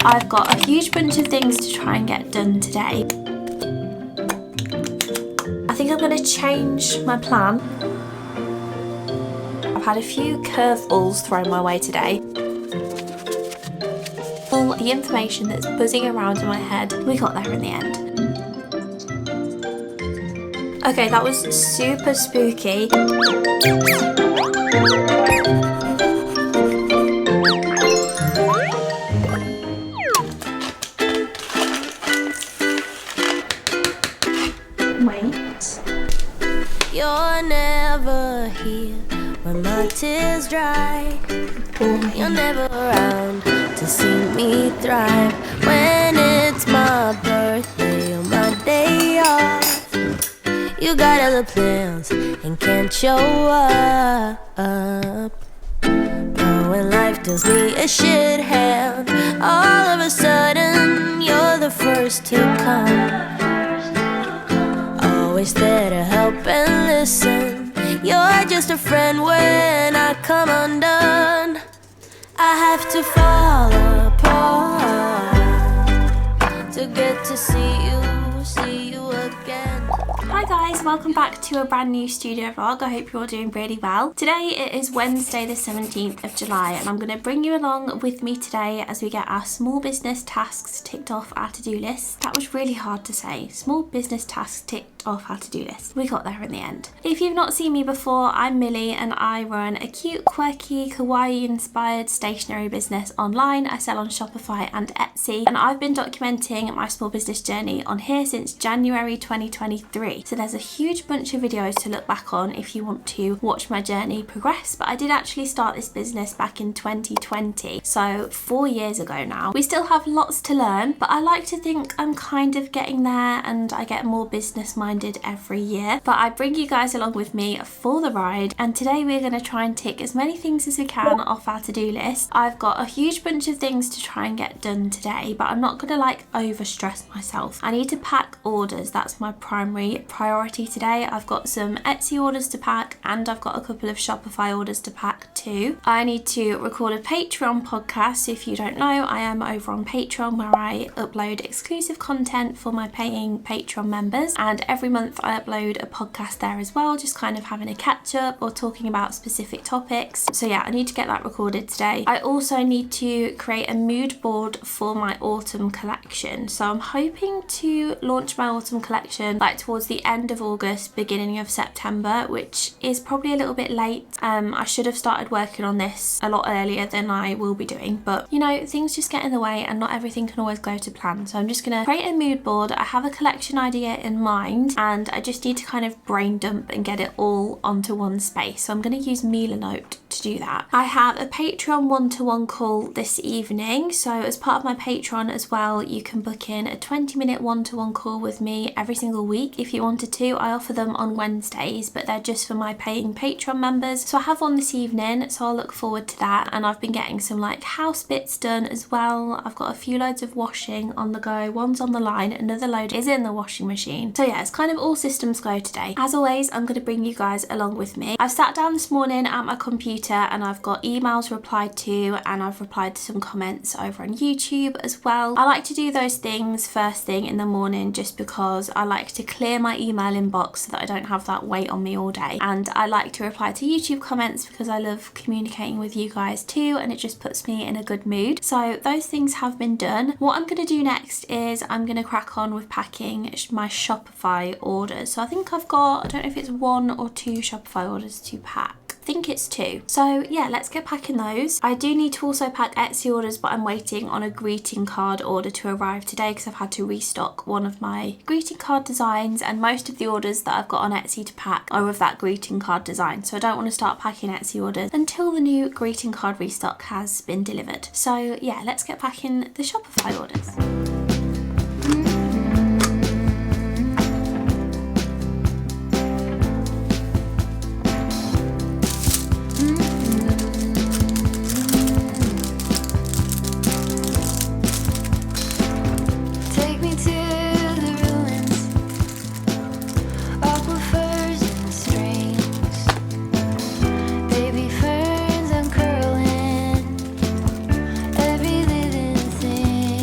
I've got a huge bunch of things to try and get done today. I think I'm going to change my plan. I've had a few curveballs thrown my way today. All the information that's buzzing around in my head, we got there in the end. Okay, that was super spooky. Wait. You're never here when my tears dry. You're never around to see me thrive. When it's my birthday or my day off, you got other plans and can't show up. But when life deals me a shit hand, all of a sudden you're the first to come. Always there to help and listen. You're just a friend when I come undone. I have to fall apart to get to see you again. Hi guys, welcome back to a brand new studio vlog. I hope you're all doing really well. Today it is Wednesday the 17th of July and I'm going to bring you along with me today as we get our small business tasks ticked off our to-do list. That was really hard to say. Small business tasks ticked off our to-do list. We got there in the end. If you've not seen me before, I'm Millie and I run a cute, quirky, kawaii inspired stationery business online. I sell on Shopify and Etsy and I've been documenting my small business journey on here since January 2023. So there's a huge bunch of videos to look back on if you want to watch my journey progress, but I did actually start this business back in 2020, so 4 years ago now. We still have lots to learn, but I like to think I'm kind of getting there and I get more business minded every year. But I bring you guys along with me for the ride, and today we're going to try and tick as many things as we can off our to-do list. I've got a huge bunch of things to try and get done today, but I'm not going to like over stress myself. I need to pack orders. That's my primary priority today. I've got some Etsy orders to pack and I've got a couple of Shopify orders to pack too. I need to record a Patreon podcast. So if you don't know, I am over on Patreon where I upload exclusive content for my paying Patreon members, and every month I upload a podcast there as well, just kind of having a catch up or talking about specific topics. So yeah, I need to get that recorded today. I also need to create a mood board for my autumn collection. So I'm hoping to launch my autumn collection like towards the end of August, beginning of September, which is probably a little bit late. I should have started working on this a lot earlier than I will be doing, but you know, things just get in the way and not everything can always go to plan. So I'm just gonna create a mood board. I have a collection idea in mind and I just need to kind of brain dump and get it all onto one space. So I'm gonna use Milanote to do that. I have a Patreon one-to-one call this evening. So as part of my Patreon as well, you can book in a 20-minute one-to-one call with me every single week if you wanted to. I offer them on Wednesdays, but they're just for my paying Patreon members. So I have one this evening, so I'll look forward to that. And I've been getting some like house bits done as well. I've got a few loads of washing on the go. One's on the line, another load is in the washing machine. So yeah, it's kind of all systems go today. As always, I'm going to bring you guys along with me. I've sat down this morning at my computer and I've got emails replied to and I've replied to some comments over on YouTube as well. I like to do those things first thing in the morning just because I like to clear my email inbox so that I don't have that weight on me all day. And I like to reply to YouTube comments because I love communicating with you guys too, and it just puts me in a good mood. So those things have been done. What I'm going to do next is I'm going to crack on with packing my Shopify orders. So I think I've got, I don't know if it's 1 or 2 Shopify orders to pack. I think it's 2. So yeah, let's get packing those. I do need to also pack Etsy orders, but I'm waiting on a greeting card order to arrive today because I've had to restock one of my greeting card designs, and most of the orders that I've got on Etsy to pack are of that greeting card design. So I don't want to start packing Etsy orders until the new greeting card restock has been delivered. So yeah, let's get packing the Shopify orders. Baby ferns uncurling, every living thing.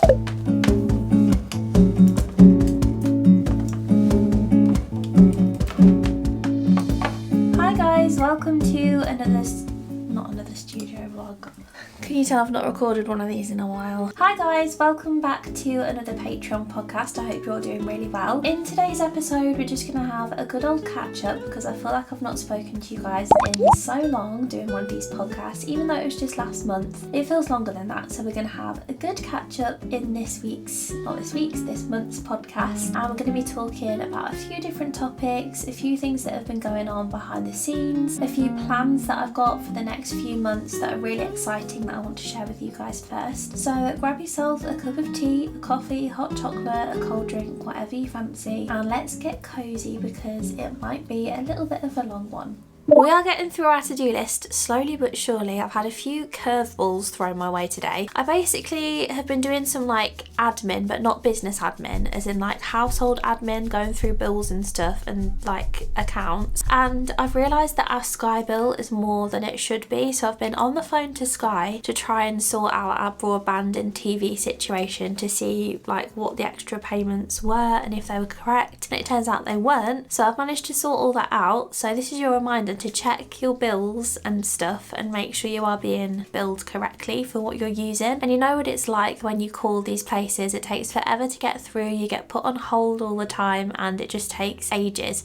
Hi guys, welcome to not another studio vlog. Can you tell I've not recorded one of these in a while? Hi guys, welcome back to another Patreon podcast. I hope you're doing really well. In today's episode, we're just going to have a good old catch up because I feel like I've not spoken to you guys in so long doing one of these podcasts, even though it was just last month. It feels longer than that, so we're going to have a good catch up in this month's podcast. And we're going to be talking about a few different topics, a few things that have been going on behind the scenes, a few plans that I've got for the next few months that are really exciting that I want to share with you guys first. So grab yourself a cup of tea, a coffee, hot chocolate, a cold drink, whatever you fancy, and let's get cozy because it might be a little bit of a long one. We are getting through our to-do list slowly but surely. I've had a few curveballs thrown my way today. I basically have been doing some admin, but not business admin, as in household admin, going through bills and stuff and accounts. And I've realised that our Sky bill is more than it should be. So I've been on the phone to Sky to try and sort out our broadband and TV situation to see what the extra payments were and if they were correct. And it turns out they weren't. So I've managed to sort all that out. So this is your reminder to check your bills and stuff and make sure you are being billed correctly for what you're using. And you know what it's like when you call these places, it takes forever to get through, you get put on hold all the time and it just takes ages.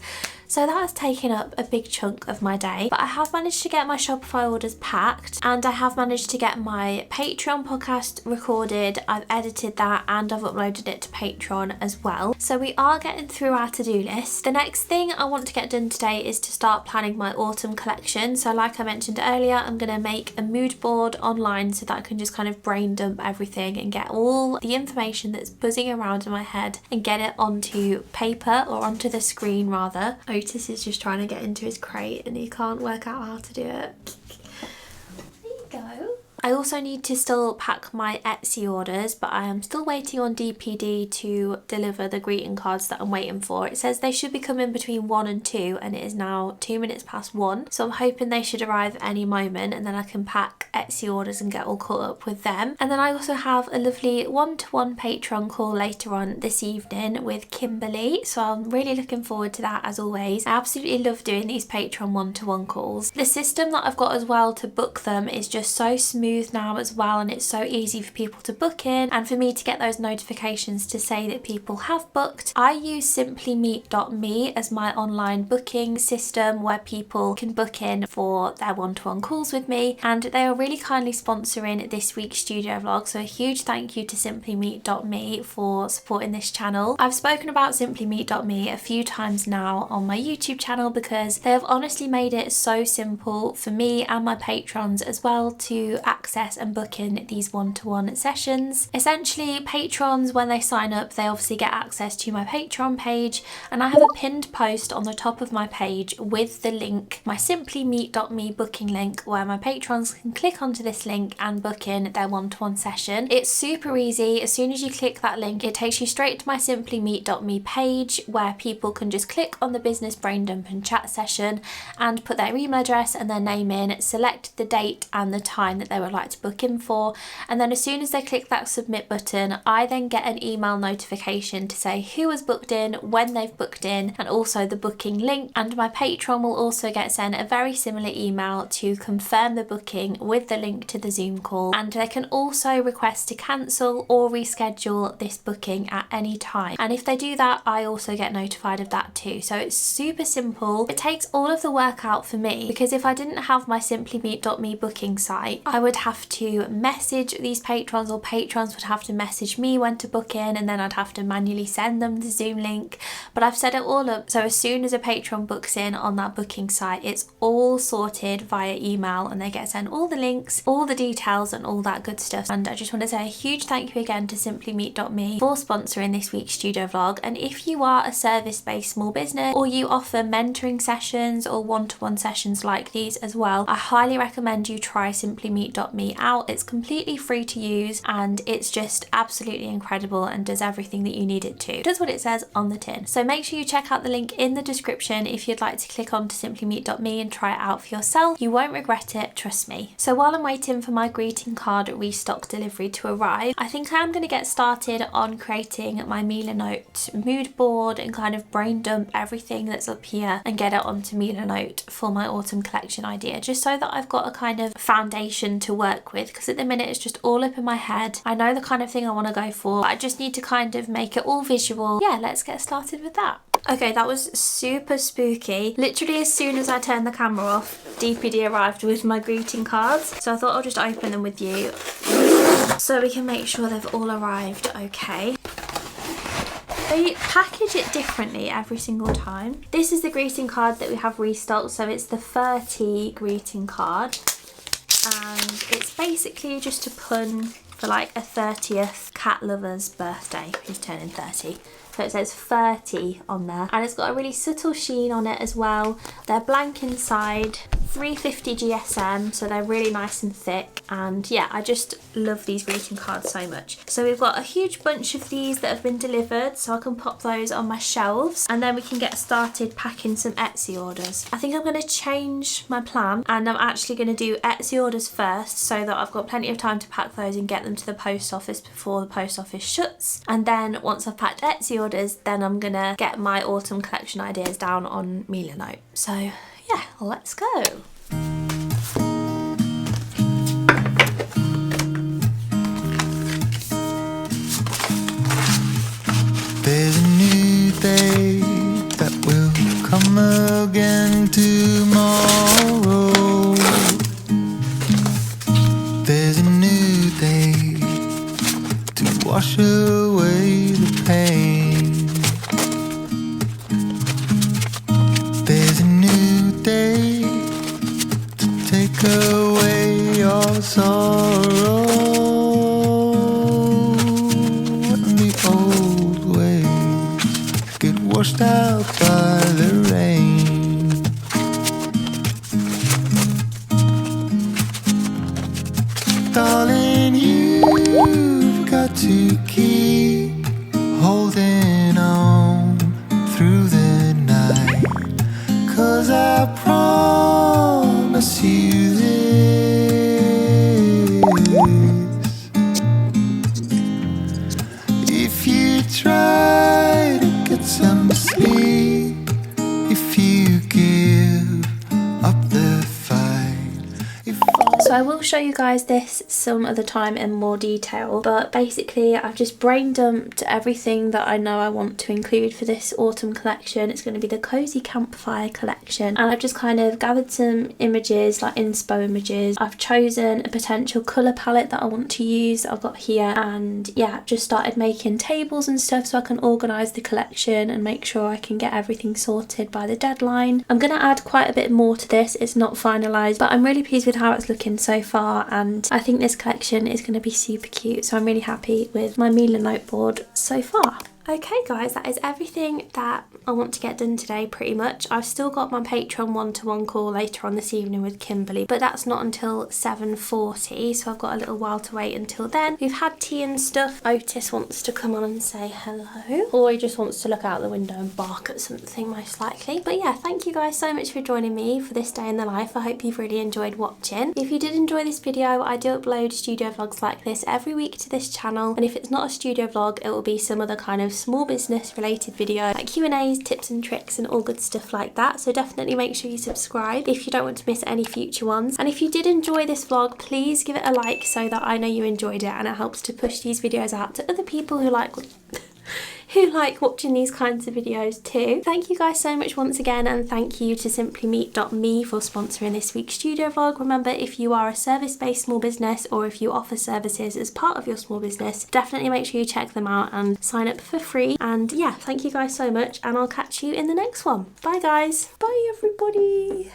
So that has taken up a big chunk of my day, but I have managed to get my Shopify orders packed and I have managed to get my Patreon podcast recorded. I've edited that and I've uploaded it to Patreon as well. So we are getting through our to-do list. The next thing I want to get done today is to start planning my autumn collection. So like I mentioned earlier, I'm going to make a mood board online so that I can just kind of brain dump everything and get all the information that's buzzing around in my head and get it onto paper, or onto the screen rather. Otis is just trying to get into his crate and he can't work out how to do it. There you go. I also need to still pack my Etsy orders, but I am still waiting on DPD to deliver the greeting cards that I'm waiting for. It says they should be coming between 1 and 2 and it is now 2 minutes past 1. So I'm hoping they should arrive at any moment and then I can pack Etsy orders and get all caught up with them. And then I also have a lovely one-to-one Patreon call later on this evening with Kimberly. So I'm really looking forward to that as always. I absolutely love doing these Patreon one-to-one calls. The system that I've got as well to book them is just so smooth now as well, and it's so easy for people to book in and for me to get those notifications to say that people have booked. I use simplymeet.me as my online booking system where people can book in for their one-to-one calls with me, and they are really kindly sponsoring this week's studio vlog, so a huge thank you to simplymeet.me for supporting this channel. I've spoken about simplymeet.me a few times now on my YouTube channel because they have honestly made it so simple for me and my patrons as well to access and book in these one-to-one sessions. Essentially, patrons, when they sign up, they obviously get access to my Patreon page, and I have a pinned post on the top of my page with the link, my simplymeet.me booking link, where my patrons can click onto this link and book in their one-to-one session. It's super easy. As soon as you click that link, it takes you straight to my simplymeet.me page where people can just click on the business brain dump and chat session and put their email address and their name in, select the date and the time that they would like to book in for, and then as soon as they click that submit button, I then get an email notification to say who has booked in, when they've booked in, and also the booking link. And my patron will also get sent a very similar email to confirm the booking with the link to the Zoom call, and they can also request to cancel or reschedule this booking at any time, and if they do that, I also get notified of that too. So it's super simple. It takes all of the work out for me because if I didn't have my simplymeet.me booking site, I would have to message these patrons, or patrons would have to message me when to book in, and then I'd have to manually send them the Zoom link. But I've set it all up so as soon as a patron books in on that booking site, it's all sorted via email and they get sent all the links, all the details and all that good stuff. And I just want to say a huge thank you again to simplymeet.me for sponsoring this week's studio vlog. And if you are a service-based small business or you offer mentoring sessions or one-to-one sessions like these as well, I highly recommend you try simplymeet.me simplymeet.me out. It's completely free to use and it's just absolutely incredible and does everything that you need it to. It does what it says on the tin. So make sure you check out the link in the description if you'd like to click on to simplymeet.me and try it out for yourself. You won't regret it, trust me. So while I'm waiting for my greeting card restock delivery to arrive, I think I am going to get started on creating my Mila Note mood board and kind of brain dump everything that's up here and get it onto Mila Note for my autumn collection idea, just so that I've got a kind of foundation to work with, because at the minute it's just all up in my head. I know the kind of thing I want to go for, but I just need to kind of make it all visual. Yeah, let's get started with that. Okay, that was super spooky. Literally as soon as I turned the camera off, DPD arrived with my greeting cards. So I thought I'll just open them with you so we can make sure they've all arrived okay. They package it differently every single time. This is the greeting card that we have restocked, so it's the 30 greeting card. And it's basically just a pun for like a 30th cat lover's birthday who's turning 30. So it says 30 on there, and it's got a really subtle sheen on it as well. They're blank inside, 350 GSM, so they're really nice and thick. And yeah, I just love these greeting cards so much. So we've got a huge bunch of these that have been delivered, so I can pop those on my shelves, and then we can get started packing some Etsy orders. I think I'm going to change my plan, and I'm actually going to do Etsy orders first so that I've got plenty of time to pack those and get them to the post office before the post office shuts. And then once I've packed Etsy orders, then I'm gonna get my autumn collection ideas down on Mila Note. So yeah, let's go. There's a new day that will come again tomorrow. There's a new day to wash away the pain. There's a new day to take away your sorrow, and the old ways get washed out by the rain. Darling, you've got to keep holding on through the night, 'cause I promise you this: if you try to get some sleep, if you give up the fight, So I will show you guys this some other time in more detail, but basically I've just brain dumped everything that I know I want to include for this autumn collection. It's going to be the Cozy Campfire collection, and I've just kind of gathered some images, like inspo images. I've chosen a potential colour palette that I want to use that I've got here, and yeah, just started making tables and stuff so I can organise the collection and make sure I can get everything sorted by the deadline. I'm going to add quite a bit more to this. It's not finalised, but I'm really pleased with how it's looking so far, and I think this collection is going to be super cute, so I'm really happy with my Mila Note board so far. Okay guys, that is everything that I want to get done today pretty much. I've still got my Patreon one-to-one call later on this evening with Kimberly, but that's not until 7:40, so I've got a little while to wait until then. We've had tea and stuff. Otis wants to come on and say hello, or he just wants to look out the window and bark at something most likely. But yeah, thank you guys so much for joining me for this day in the life. I hope you've really enjoyed watching. If you did enjoy this video, I do upload studio vlogs like this every week to this channel, and if it's not a studio vlog, it will be some other kind of small business related video, like Q&As, tips and tricks and all good stuff like that. So definitely make sure you subscribe if you don't want to miss any future ones. And if you did enjoy this vlog, please give it a like so that I know you enjoyed it, and it helps to push these videos out to other people who like watching these kinds of videos too. Thank you guys so much once again, and thank you to simplymeet.me for sponsoring this week's studio vlog. Remember, if you are a service-based small business, or if you offer services as part of your small business, definitely make sure you check them out and sign up for free. And yeah, thank you guys so much, and I'll catch you in the next one. Bye guys. Bye everybody.